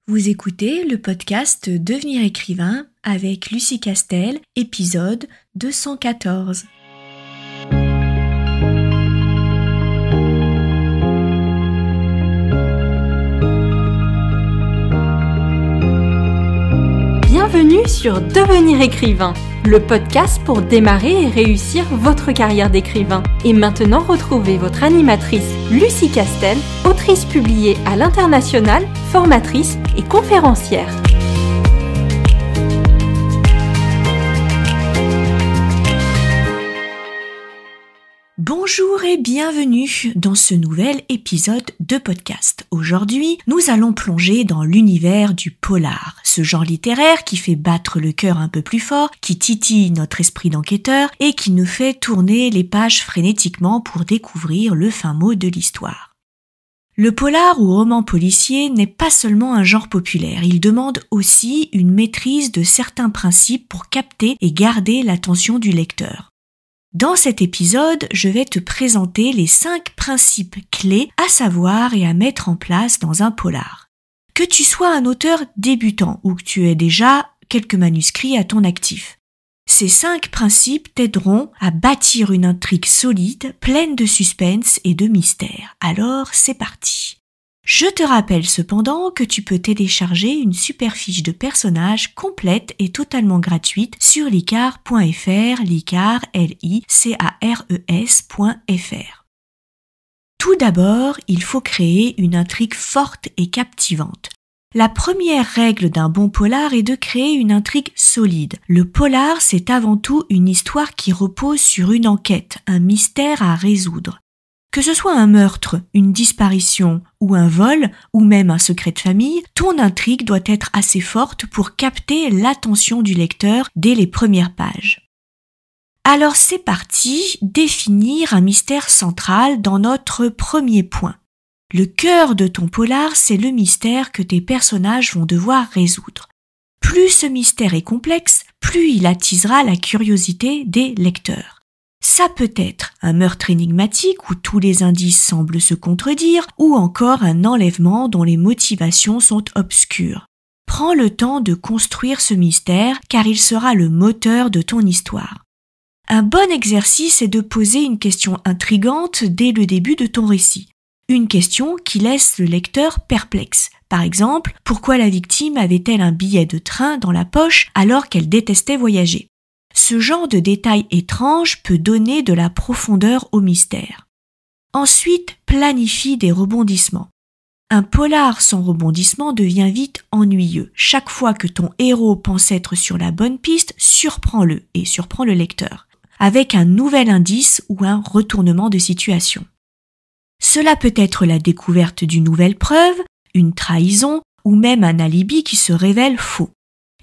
Vous écoutez le podcast Devenir écrivain avec Lucie Castel, épisode 214. Bienvenue sur Devenir écrivain, le podcast pour démarrer et réussir votre carrière d'écrivain. Et maintenant, retrouvez votre animatrice Lucie Castel, autrice publiée à l'international, formatrice et conférencière. Bonjour et bienvenue dans ce nouvel épisode de podcast. Aujourd'hui, nous allons plonger dans l'univers du polar, ce genre littéraire qui fait battre le cœur un peu plus fort, qui titille notre esprit d'enquêteur et qui nous fait tourner les pages frénétiquement pour découvrir le fin mot de l'histoire. Le polar ou roman policier n'est pas seulement un genre populaire, il demande aussi une maîtrise de certains principes pour capter et garder l'attention du lecteur. Dans cet épisode, je vais te présenter les 5 principes clés à savoir et à mettre en place dans un polar. Que tu sois un auteur débutant ou que tu aies déjà quelques manuscrits à ton actif. Ces 5 principes t'aideront à bâtir une intrigue solide, pleine de suspense et de mystère. Alors, c'est parti. Je te rappelle cependant que tu peux télécharger une super fiche de personnages complète et totalement gratuite sur licares.fr, licares.fr. Tout d'abord, il faut créer une intrigue forte et captivante. La première règle d'un bon polar est de créer une intrigue solide. Le polar, c'est avant tout une histoire qui repose sur une enquête, un mystère à résoudre. Que ce soit un meurtre, une disparition ou un vol, ou même un secret de famille, ton intrigue doit être assez forte pour capter l'attention du lecteur dès les premières pages. Alors c'est parti, définir un mystère central dans notre premier point. Le cœur de ton polar, c'est le mystère que tes personnages vont devoir résoudre. Plus ce mystère est complexe, plus il attisera la curiosité des lecteurs. Ça peut être un meurtre énigmatique où tous les indices semblent se contredire ou encore un enlèvement dont les motivations sont obscures. Prends le temps de construire ce mystère car il sera le moteur de ton histoire. Un bon exercice est de poser une question intrigante dès le début de ton récit. Une question qui laisse le lecteur perplexe. Par exemple, pourquoi la victime avait-elle un billet de train dans la poche alors qu'elle détestait voyager ? Ce genre de détail étrange peut donner de la profondeur au mystère. Ensuite, planifie des rebondissements. Un polar sans rebondissement devient vite ennuyeux. Chaque fois que ton héros pense être sur la bonne piste, surprends-le et surprends le lecteur, avec un nouvel indice ou un retournement de situation. Cela peut être la découverte d'une nouvelle preuve, une trahison ou même un alibi qui se révèle faux.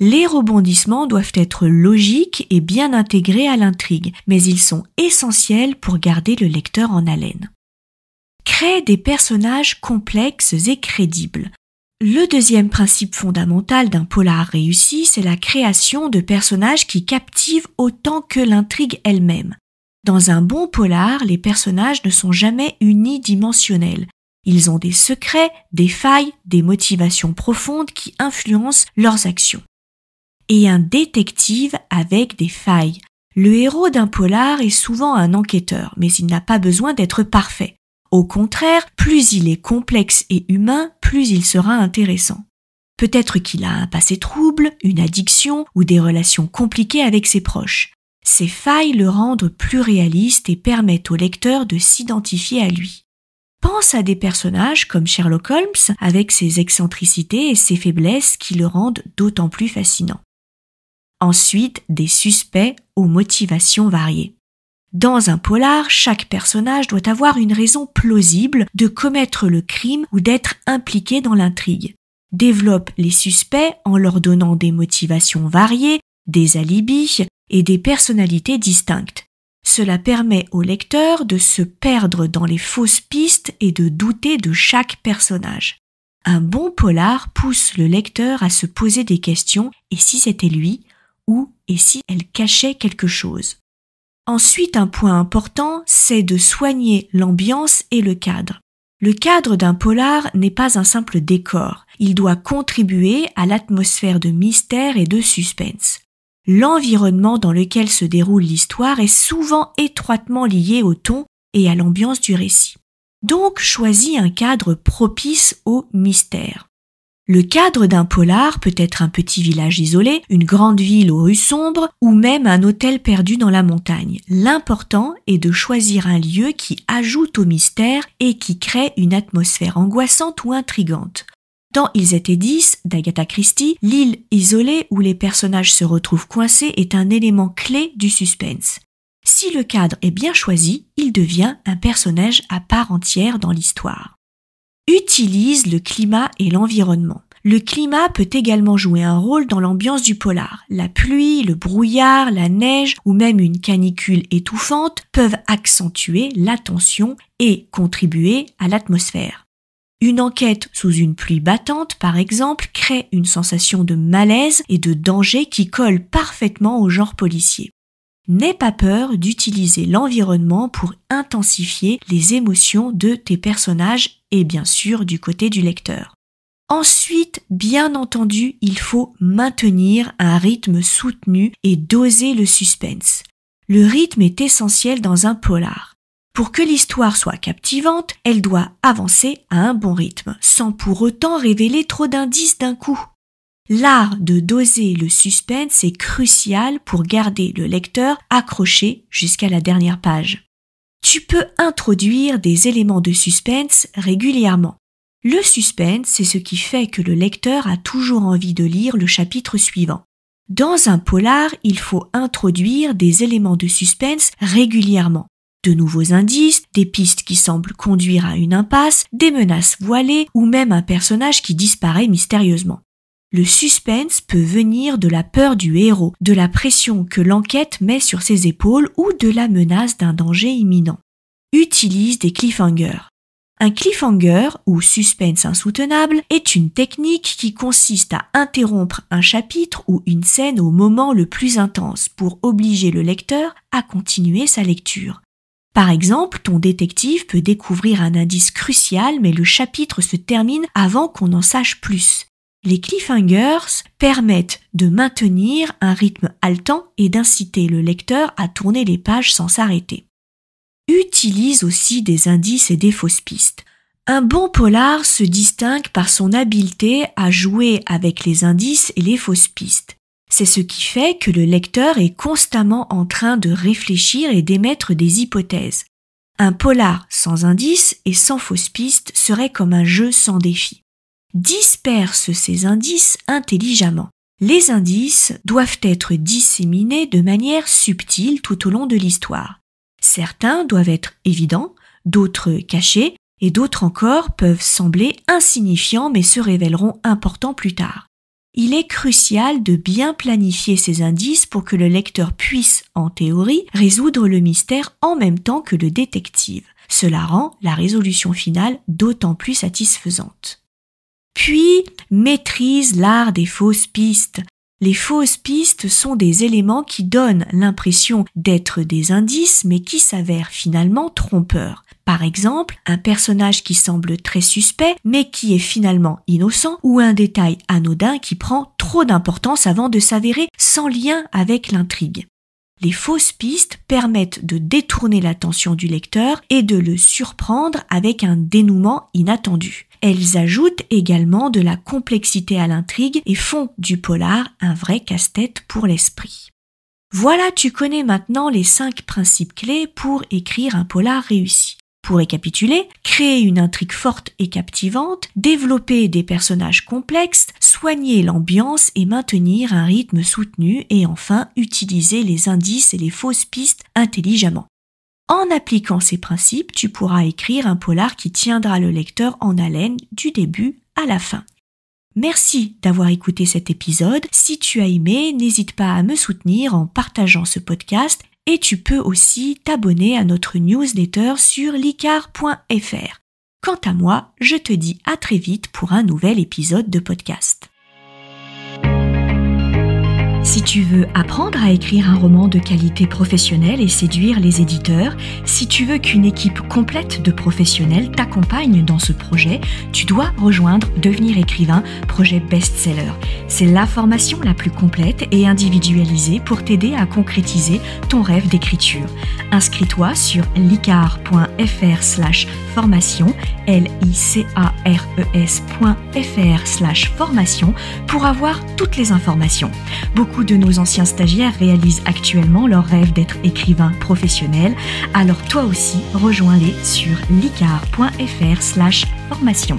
Les rebondissements doivent être logiques et bien intégrés à l'intrigue, mais ils sont essentiels pour garder le lecteur en haleine. Crée des personnages complexes et crédibles. Le deuxième principe fondamental d'un polar réussi, c'est la création de personnages qui captivent autant que l'intrigue elle-même. Dans un bon polar, les personnages ne sont jamais unidimensionnels. Ils ont des secrets, des failles, des motivations profondes qui influencent leurs actions. Et un détective avec des failles. Le héros d'un polar est souvent un enquêteur, mais il n'a pas besoin d'être parfait. Au contraire, plus il est complexe et humain, plus il sera intéressant. Peut-être qu'il a un passé trouble, une addiction ou des relations compliquées avec ses proches. Ces failles le rendent plus réaliste et permettent au lecteur de s'identifier à lui. Pense à des personnages comme Sherlock Holmes avec ses excentricités et ses faiblesses qui le rendent d'autant plus fascinant. Ensuite, des suspects aux motivations variées. Dans un polar, chaque personnage doit avoir une raison plausible de commettre le crime ou d'être impliqué dans l'intrigue. Développe les suspects en leur donnant des motivations variées, des alibis et des personnalités distinctes. Cela permet au lecteur de se perdre dans les fausses pistes et de douter de chaque personnage. Un bon polar pousse le lecteur à se poser des questions « et si c'était lui ?» ou « et si elle cachait quelque chose ?» Ensuite, un point important, c'est de soigner l'ambiance et le cadre. Le cadre d'un polar n'est pas un simple décor, il doit contribuer à l'atmosphère de mystère et de suspense. L'environnement dans lequel se déroule l'histoire est souvent étroitement lié au ton et à l'ambiance du récit. Donc, choisis un cadre propice au mystère. Le cadre d'un polar peut être un petit village isolé, une grande ville aux rues sombres ou même un hôtel perdu dans la montagne. L'important est de choisir un lieu qui ajoute au mystère et qui crée une atmosphère angoissante ou intrigante. Dans Ils étaient 10 d'Agatha Christie, l'île isolée où les personnages se retrouvent coincés est un élément clé du suspense. Si le cadre est bien choisi, il devient un personnage à part entière dans l'histoire. Utilise le climat et l'environnement. Le climat peut également jouer un rôle dans l'ambiance du polar. La pluie, le brouillard, la neige ou même une canicule étouffante peuvent accentuer la tension et contribuer à l'atmosphère. Une enquête sous une pluie battante, par exemple, crée une sensation de malaise et de danger qui colle parfaitement au genre policier. N'aie pas peur d'utiliser l'environnement pour intensifier les émotions de tes personnages et bien sûr du côté du lecteur. Ensuite, bien entendu, il faut maintenir un rythme soutenu et doser le suspense. Le rythme est essentiel dans un polar. Pour que l'histoire soit captivante, elle doit avancer à un bon rythme, sans pour autant révéler trop d'indices d'un coup. L'art de doser le suspense est crucial pour garder le lecteur accroché jusqu'à la dernière page. Tu peux introduire des éléments de suspense régulièrement. Le suspense, c'est ce qui fait que le lecteur a toujours envie de lire le chapitre suivant. Dans un polar, il faut introduire des éléments de suspense régulièrement. De nouveaux indices, des pistes qui semblent conduire à une impasse, des menaces voilées ou même un personnage qui disparaît mystérieusement. Le suspense peut venir de la peur du héros, de la pression que l'enquête met sur ses épaules ou de la menace d'un danger imminent. Utilise des cliffhangers. Un cliffhanger, ou suspense insoutenable, est une technique qui consiste à interrompre un chapitre ou une scène au moment le plus intense pour obliger le lecteur à continuer sa lecture. Par exemple, ton détective peut découvrir un indice crucial mais le chapitre se termine avant qu'on en sache plus. Les cliffhangers permettent de maintenir un rythme haletant et d'inciter le lecteur à tourner les pages sans s'arrêter. Utilise aussi des indices et des fausses pistes. Un bon polar se distingue par son habileté à jouer avec les indices et les fausses pistes. C'est ce qui fait que le lecteur est constamment en train de réfléchir et d'émettre des hypothèses. Un polar sans indices et sans fausses pistes serait comme un jeu sans défi. Disperse ces indices intelligemment. Les indices doivent être disséminés de manière subtile tout au long de l'histoire. Certains doivent être évidents, d'autres cachés, et d'autres encore peuvent sembler insignifiants mais se révéleront importants plus tard. Il est crucial de bien planifier ces indices pour que le lecteur puisse, en théorie, résoudre le mystère en même temps que le détective. Cela rend la résolution finale d'autant plus satisfaisante. Puis, maîtrise l'art des fausses pistes. Les fausses pistes sont des éléments qui donnent l'impression d'être des indices mais qui s'avèrent finalement trompeurs. Par exemple, un personnage qui semble très suspect mais qui est finalement innocent ou un détail anodin qui prend trop d'importance avant de s'avérer sans lien avec l'intrigue. Les fausses pistes permettent de détourner l'attention du lecteur et de le surprendre avec un dénouement inattendu. Elles ajoutent également de la complexité à l'intrigue et font du polar un vrai casse-tête pour l'esprit. Voilà, tu connais maintenant les 5 principes clés pour écrire un polar réussi. Pour récapituler, créer une intrigue forte et captivante, développer des personnages complexes, soigner l'ambiance et maintenir un rythme soutenu et enfin utiliser les indices et les fausses pistes intelligemment. En appliquant ces principes, tu pourras écrire un polar qui tiendra le lecteur en haleine du début à la fin. Merci d'avoir écouté cet épisode. Si tu as aimé, n'hésite pas à me soutenir en partageant ce podcast et tu peux aussi t'abonner à notre newsletter sur licar.fr. Quant à moi, je te dis à très vite pour un nouvel épisode de podcast. Si tu veux apprendre à écrire un roman de qualité professionnelle et séduire les éditeurs, si tu veux qu'une équipe complète de professionnels t'accompagne dans ce projet, tu dois rejoindre Devenir écrivain, projet best-seller. C'est la formation la plus complète et individualisée pour t'aider à concrétiser ton rêve d'écriture. Inscris-toi sur licares.fr/formation, licares.fr/formation pour avoir toutes les informations. Beaucoup de nos anciens stagiaires réalisent actuellement leur rêve d'être écrivain professionnel, alors toi aussi rejoins-les sur licares.fr/formation.